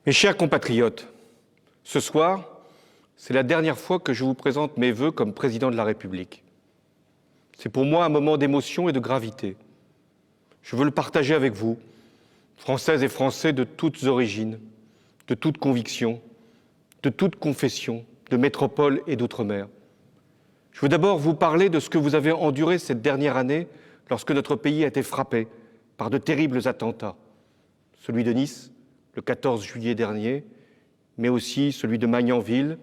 Mes chers compatriotes, ce soir, c'est la dernière fois que je vous présente mes vœux comme président de la République. C'est pour moi un moment d'émotion et de gravité. Je veux le partager avec vous, Françaises et Français de toutes origines, de toutes convictions, de toutes confessions, de métropole et d'outre-mer. Je veux d'abord vous parler de ce que vous avez enduré cette dernière année lorsque notre pays a été frappé par de terribles attentats. Celui de Nice, le 14 juillet dernier, mais aussi celui de Magnanville,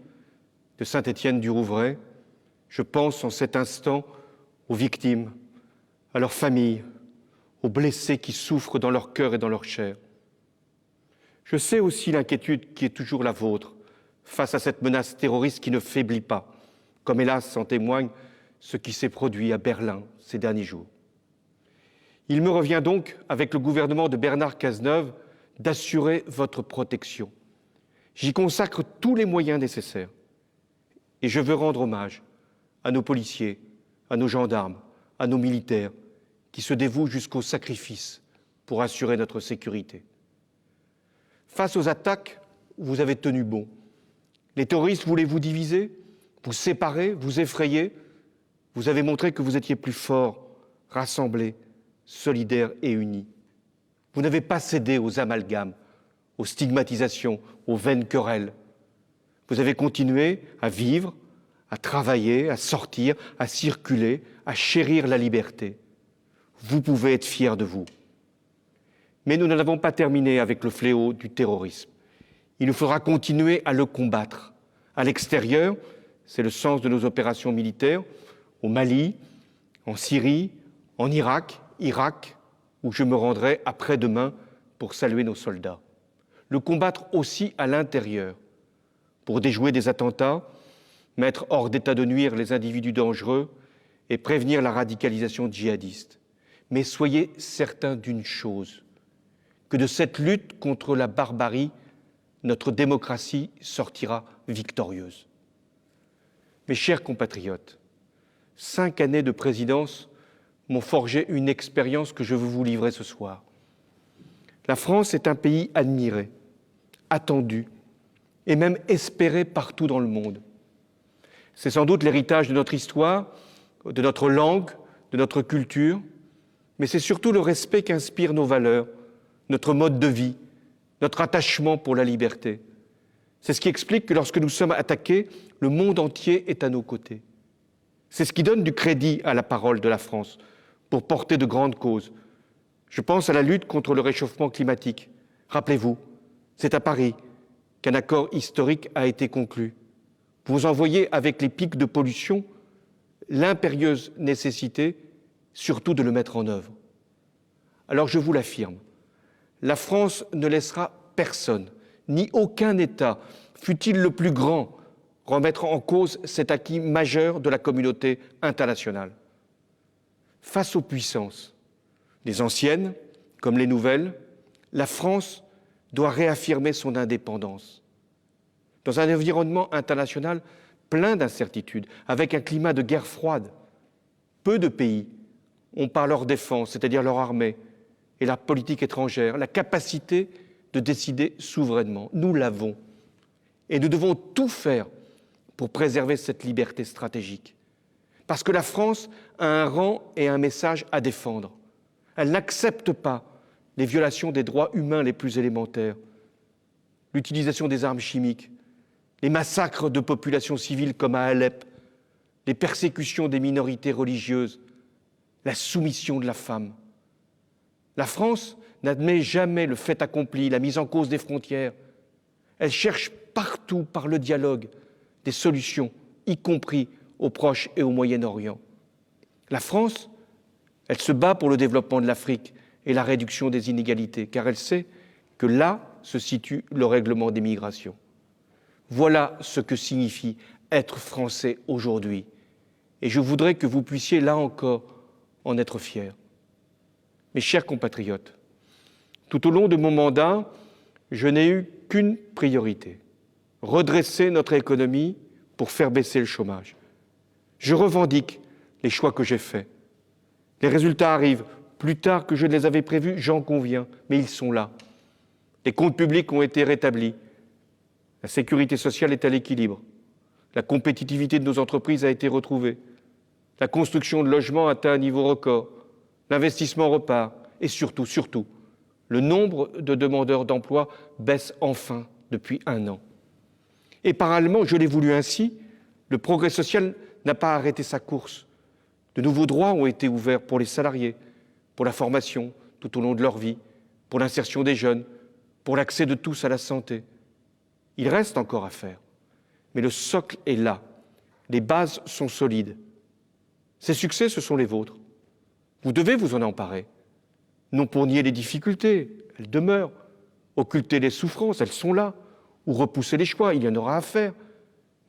de Saint-Étienne-du-Rouvray. Je pense en cet instant aux victimes, à leurs familles, aux blessés qui souffrent dans leur cœur et dans leur chair. Je sais aussi l'inquiétude qui est toujours la vôtre face à cette menace terroriste qui ne faiblit pas, comme hélas en témoigne ce qui s'est produit à Berlin ces derniers jours. Il me revient donc, avec le gouvernement de Bernard Cazeneuve, d'assurer votre protection. J'y consacre tous les moyens nécessaires. Et je veux rendre hommage à nos policiers, à nos gendarmes, à nos militaires, qui se dévouent jusqu'au sacrifice pour assurer notre sécurité. Face aux attaques, vous avez tenu bon. Les terroristes voulaient vous diviser, vous séparer, vous effrayer. Vous avez montré que vous étiez plus forts, rassemblés, solidaires et unis. Vous n'avez pas cédé aux amalgames, aux stigmatisations, aux vaines querelles. Vous avez continué à vivre, à travailler, à sortir, à circuler, à chérir la liberté. Vous pouvez être fiers de vous. Mais nous n'en avons pas terminé avec le fléau du terrorisme. Il nous faudra continuer à le combattre. À l'extérieur, c'est le sens de nos opérations militaires, au Mali, en Syrie, en Irak, où je me rendrai après-demain pour saluer nos soldats. Le combattre aussi à l'intérieur, pour déjouer des attentats, mettre hors d'état de nuire les individus dangereux et prévenir la radicalisation djihadiste. Mais soyez certains d'une chose, que de cette lutte contre la barbarie, notre démocratie sortira victorieuse. Mes chers compatriotes, 5 années de présidence m'ont forgé une expérience que je veux vous livrer ce soir. La France est un pays admiré, attendu et même espéré partout dans le monde. C'est sans doute l'héritage de notre histoire, de notre langue, de notre culture, mais c'est surtout le respect qu'inspirent nos valeurs, notre mode de vie, notre attachement pour la liberté. C'est ce qui explique que lorsque nous sommes attaqués, le monde entier est à nos côtés. C'est ce qui donne du crédit à la parole de la France pour porter de grandes causes. Je pense à la lutte contre le réchauffement climatique. Rappelez-vous, c'est à Paris qu'un accord historique a été conclu. Vous en voyez avec les pics de pollution l'impérieuse nécessité, surtout de le mettre en œuvre. Alors je vous l'affirme, la France ne laissera personne, ni aucun État, fût-il le plus grand, remettre en cause cet acquis majeur de la communauté internationale. Face aux puissances, les anciennes comme les nouvelles, la France doit réaffirmer son indépendance. Dans un environnement international plein d'incertitudes, avec un climat de guerre froide, peu de pays ont par leur défense, c'est-à-dire leur armée et leur politique étrangère, la capacité de décider souverainement. Nous l'avons. Et nous devons tout faire pour préserver cette liberté stratégique. Parce que la France a un rang et un message à défendre. Elle n'accepte pas les violations des droits humains les plus élémentaires, l'utilisation des armes chimiques, les massacres de populations civiles comme à Alep, les persécutions des minorités religieuses, la soumission de la femme. La France n'admet jamais le fait accompli, la mise en cause des frontières. Elle cherche partout, par le dialogue, des solutions, y compris au Proche et au Moyen-Orient. La France, elle se bat pour le développement de l'Afrique et la réduction des inégalités, car elle sait que là se situe le règlement des migrations. Voilà ce que signifie être français aujourd'hui. Et je voudrais que vous puissiez, là encore, en être fiers. Mes chers compatriotes, tout au long de mon mandat, je n'ai eu qu'une priorité, redresser notre économie pour faire baisser le chômage. Je revendique les choix que j'ai faits. Les résultats arrivent plus tard que je ne les avais prévus, j'en conviens, mais ils sont là. Les comptes publics ont été rétablis. La sécurité sociale est à l'équilibre. La compétitivité de nos entreprises a été retrouvée. La construction de logements atteint un niveau record. L'investissement repart. Et surtout, le nombre de demandeurs d'emploi baisse enfin depuis 1 an. Et parallèlement, je l'ai voulu ainsi, le progrès social n'a pas arrêté sa course. De nouveaux droits ont été ouverts pour les salariés, pour la formation tout au long de leur vie, pour l'insertion des jeunes, pour l'accès de tous à la santé. Il reste encore à faire, mais le socle est là, les bases sont solides. Ces succès, ce sont les vôtres. Vous devez vous en emparer, non pour nier les difficultés, elles demeurent, occulter les souffrances, elles sont là, ou repousser les choix, il y en aura à faire,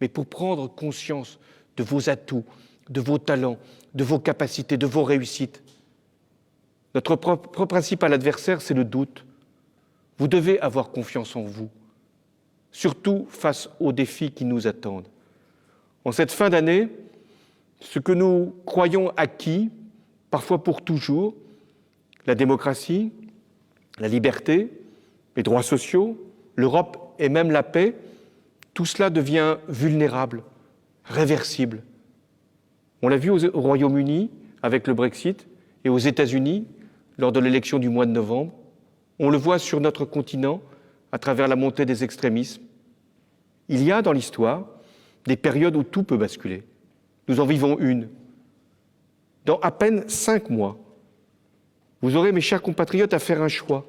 mais pour prendre conscience de vos atouts, de vos talents, de vos capacités, de vos réussites. Notre principal adversaire, c'est le doute. Vous devez avoir confiance en vous, surtout face aux défis qui nous attendent. En cette fin d'année, ce que nous croyons acquis, parfois pour toujours, la démocratie, la liberté, les droits sociaux, l'Europe et même la paix, tout cela devient vulnérable, réversible. On l'a vu au Royaume-Uni avec le Brexit et aux États-Unis lors de l'élection du mois de novembre. On le voit sur notre continent à travers la montée des extrémismes. Il y a dans l'histoire des périodes où tout peut basculer. Nous en vivons une. Dans à peine 5 mois, vous aurez, mes chers compatriotes, à faire un choix.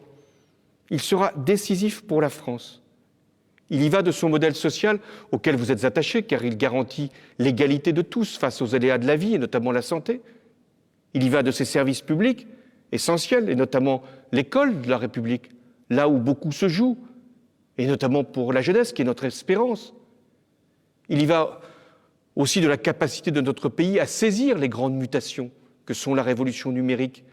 Il sera décisif pour la France. Il y va de son modèle social auquel vous êtes attachés, car il garantit l'égalité de tous face aux aléas de la vie, et notamment la santé. Il y va de ses services publics essentiels, et notamment l'école de la République, là où beaucoup se joue, et notamment pour la jeunesse, qui est notre espérance. Il y va aussi de la capacité de notre pays à saisir les grandes mutations que sont la révolution numérique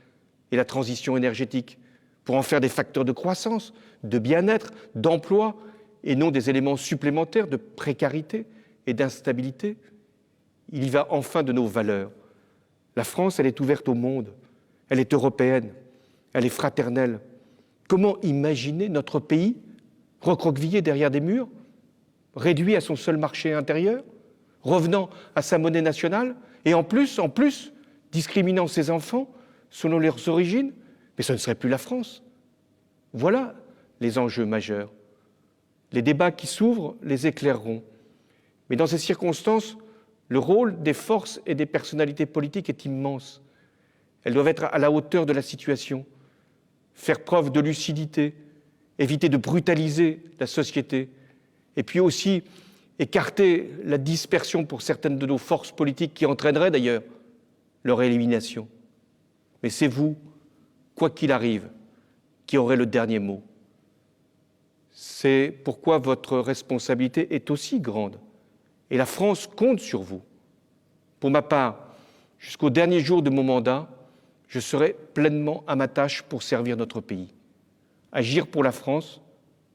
et la transition énergétique, pour en faire des facteurs de croissance, de bien-être, d'emploi, et non des éléments supplémentaires de précarité et d'instabilité. Il y va enfin de nos valeurs. La France, elle est ouverte au monde, elle est européenne, elle est fraternelle. Comment imaginer notre pays recroquevillé derrière des murs, réduit à son seul marché intérieur, revenant à sa monnaie nationale, et en plus, discriminant ses enfants selon leurs origines? Mais ce ne serait plus la France. Voilà les enjeux majeurs. Les débats qui s'ouvrent les éclaireront. Mais dans ces circonstances, le rôle des forces et des personnalités politiques est immense. Elles doivent être à la hauteur de la situation, faire preuve de lucidité, éviter de brutaliser la société, et puis aussi écarter la dispersion pour certaines de nos forces politiques qui entraîneraient d'ailleurs leur élimination. Mais c'est vous, quoi qu'il arrive, qui aurez le dernier mot. C'est pourquoi votre responsabilité est aussi grande. Et la France compte sur vous. Pour ma part, jusqu'au dernier jour de mon mandat, je serai pleinement à ma tâche pour servir notre pays. Agir pour la France,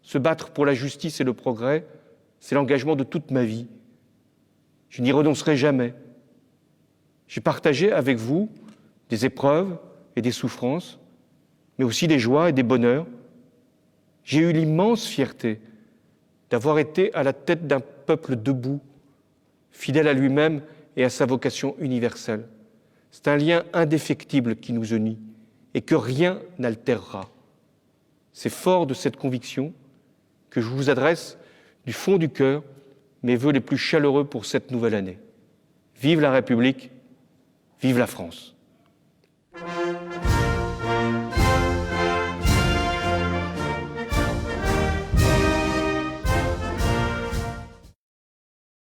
se battre pour la justice et le progrès, c'est l'engagement de toute ma vie. Je n'y renoncerai jamais. J'ai partagé avec vous des épreuves et des souffrances, mais aussi des joies et des bonheurs. J'ai eu l'immense fierté d'avoir été à la tête d'un peuple debout, fidèle à lui-même et à sa vocation universelle. C'est un lien indéfectible qui nous unit et que rien n'altérera. C'est fort de cette conviction que je vous adresse du fond du cœur mes vœux les plus chaleureux pour cette nouvelle année. Vive la République, vive la France.